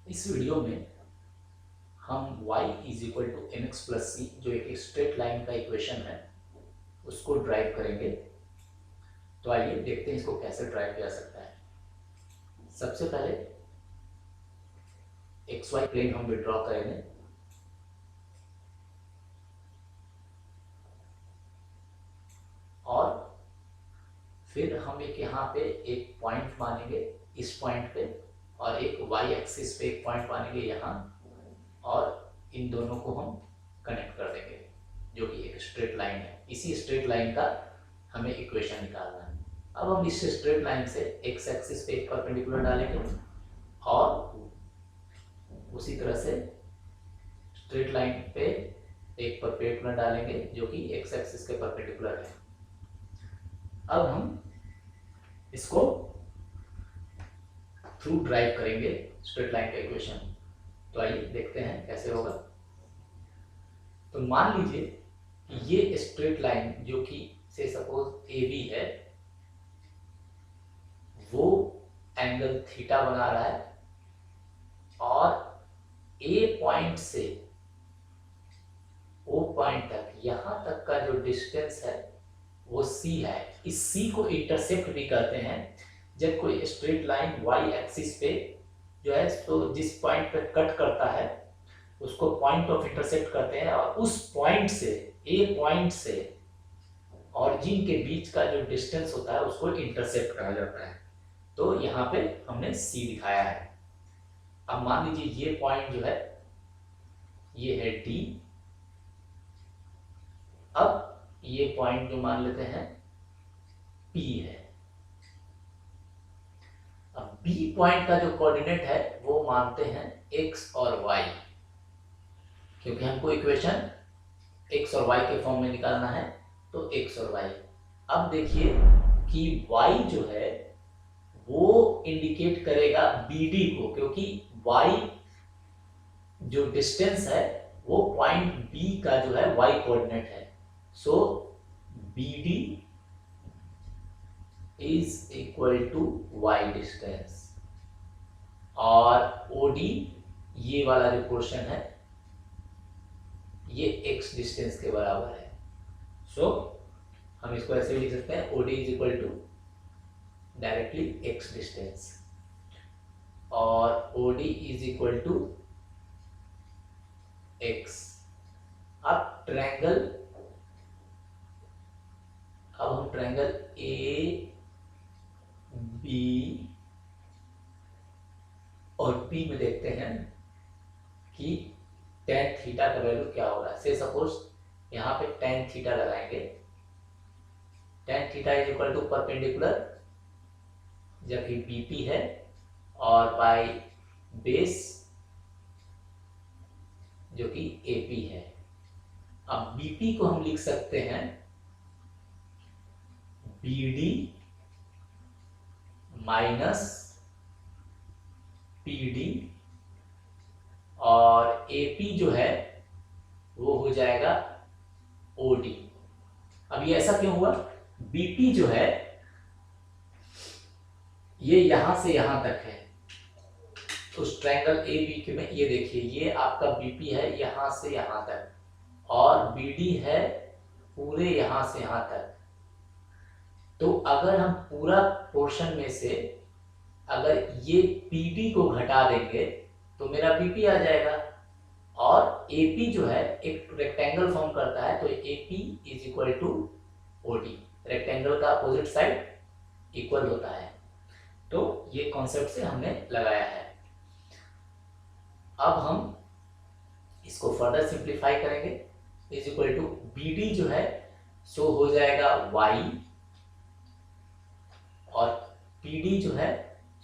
इस वीडियो में हम y is equal to m x plus c जो एक स्ट्रेट लाइन का इक्वेशन है उसको ड्राइव करेंगे। तो आइए देखते हैं इसको कैसे ड्राइव किया जा सकता है। सबसे पहले एक्स वाई प्लेन हम विड्रॉ करेंगे। और फिर हम एक यहाँ पे एक पॉइंट मानेंगे इस पॉइंट पे, और एक वाई एक्सिस पे एक पॉइंट मानेंगे यहाँ, और इन दोनों को हम कनेक्ट कर देंगे जो कि एक स्ट्रेट लाइन है। इसी स्ट्रेट लाइन का हमें इक्वेशन निकालना है। अब हम इस स्ट्रेट लाइन से एक्स एक्सिस पे एक परपेंडिकुलर डालेंगे और उसी तरह से स्ट्रेट लाइन पे एक परपेंडिकुलर डालेंगे जो कि एक्स एक्सिस के परपेंडिकुलर है। अब हम इसको थ्रू ड्राइव करेंगे स्ट्रेट लाइन का इक्वेशन। तो आइए देखते हैं कैसे होगा। तो मान लीजिए कि ये स्ट्रेट लाइन जो कि से सपोज ए बी है, वो एंगल थीटा बना रहा है, और ए पॉइंट से ओ पॉइंट तक यहां तक का जो डिस्टेंस है वो सी है। इस सी को इंटरसेप्ट भी कहते हैं। जब कोई स्ट्रेट लाइन वाई एक्सिस पे जो है तो जिस पॉइंट पे कट करता है उसको पॉइंट ऑफ इंटरसेप्ट कहते हैं, और उस पॉइंट से ए पॉइंट से ऑरिजिन के बीच का जो डिस्टेंस होता है उसको इंटरसेप्ट कहा जाता है। तो यहाँ पे हमने सी दिखाया है। अब मान लीजिए ये पॉइंट जो है ये है डी। अब ये पॉइंट जो मान लेते हैं पी है। अब बी पॉइंट का जो कोऑर्डिनेट है वो मानते हैं एक्स और वाई, क्योंकि हमको इक्वेशन एक्स और वाई के फॉर्म में निकालना है। तो एक्स और वाई, अब देखिए कि वाई जो है वो इंडिकेट करेगा बी डी को, क्योंकि वाई जो डिस्टेंस है वो पॉइंट बी का जो है वाई कोऑर्डिनेट है। So B D is equal to y distance, और ओडी ये वाला जो पोर्शन है ये एक्स डिस्टेंस के बराबर है। सो हम इसको ऐसे भी लिख सकते हैं, OD is equal to directly x distance, और OD is equal to x. अब हम ट्रायंगल ए बी और पी में देखते हैं कि tan थीटा का वैल्यू क्या होगा। से सपोज यहाँ पे tan थीटा लगाएंगे। tan theta is equal to perpendicular जबकि बीपी है, और बाय बेस जो कि एपी है। अब बीपी को हम लिख सकते हैं बीडी माइनस पीडी, और एपी जो है वो हो जाएगा ओडी। अब ये ऐसा क्यों हुआ? बीपी जो है ये यहां से यहां तक है, उस ट्रायंगल ए बी के में ये देखिए ये आपका बीपी है यहां से यहां तक, और बीडी है पूरे यहां से यहां तक। तो अगर हम पूरा पोर्शन में से अगर ये पीडी को घटा देंगे तो मेरा बीपी आ जाएगा, और एपी जो है एक रेक्टेंगल फॉर्म करता है, तो AP is equal to OD. Rectangle का अपोजिट साइड इक्वल होता है। तो ये कॉन्सेप्ट से हमने लगाया है। अब हम इसको फर्दर सिंप्लीफाई करेंगे। Is equal to B D जो है सो हो जाएगा वाई, और पी डी जो है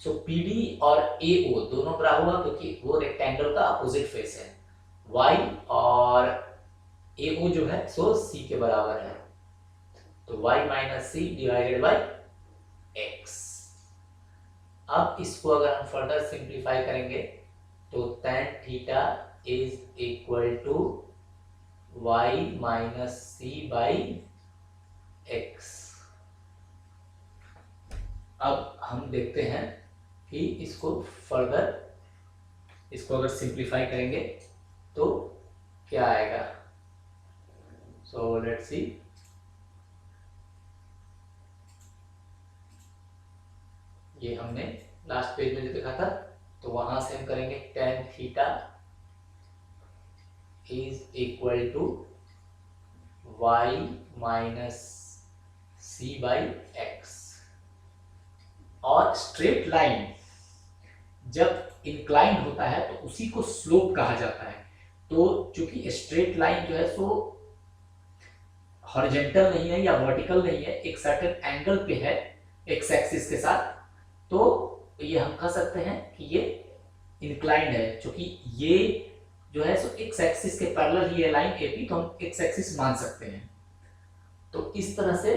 सो पी डी और ए ओ दोनों बराबर हुआ, क्योंकि वो रेक्टेंगल का अपोजिट फेस है। वाई और ए ओ जो है सो सी के बराबर है, तो Y minus C divided by X. अब इसको अगर हम फर्दर सिंप्लीफाई करेंगे तो tan theta is equal to Y minus C by X. अब हम देखते हैं कि इसको फर्दर इसको अगर सिंप्लीफाई करेंगे तो क्या आएगा। सो लेट्स सी, ये हमने लास्ट पेज में जो देखा था, तो वहां से हम करेंगे tan theta is equal to y minus C by X. और स्ट्रेट लाइन जब इंक्लाइंड होता है तो उसी को स्लोप कहा जाता है। तो चूंकि स्ट्रेट लाइन जो है सो हॉरिजॉन्टल नहीं है या वर्टिकल नहीं है, एक सर्टेन एंगल पे है एक्स एक्सिस के साथ, तो ये हम कह सकते हैं कि ये इंक्लाइंड है। चूंकि ये जो है सो एक्स एक्सिस के पैरेलल ही है लाइन एपी, तो हम एक्स एक्सिस मान सकते हैं। तो इस तरह से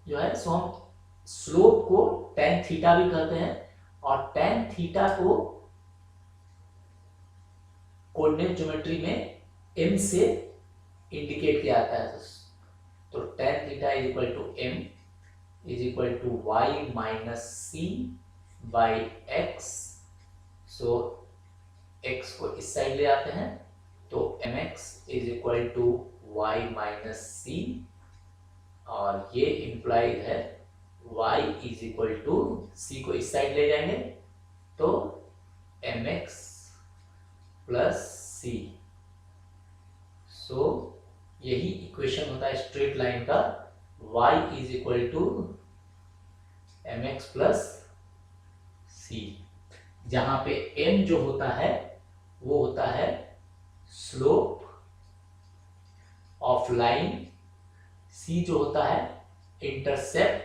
जो है सो हम स्लोप को tan थीटा भी कहते हैं, और tan थीटा को कोऑर्डिनेट ज्योमेट्री में m से इंडिकेट किया जाता है। तो tan theta is equal to m is equal to y minus C by x. So x को इस साइड ले आते हैं, तो mx is equal to y minus c, और ये इंप्लाइड है y is equal to c को इस साइड ले जाएंगे तो mx प्लस सी। सो यही इक्वेशन होता है स्ट्रेट लाइन का, y is equal to mx plus c, जहां पे m जो होता है वो होता है स्लोप ऑफ लाइन, c जो होता है इंटरसेप्ट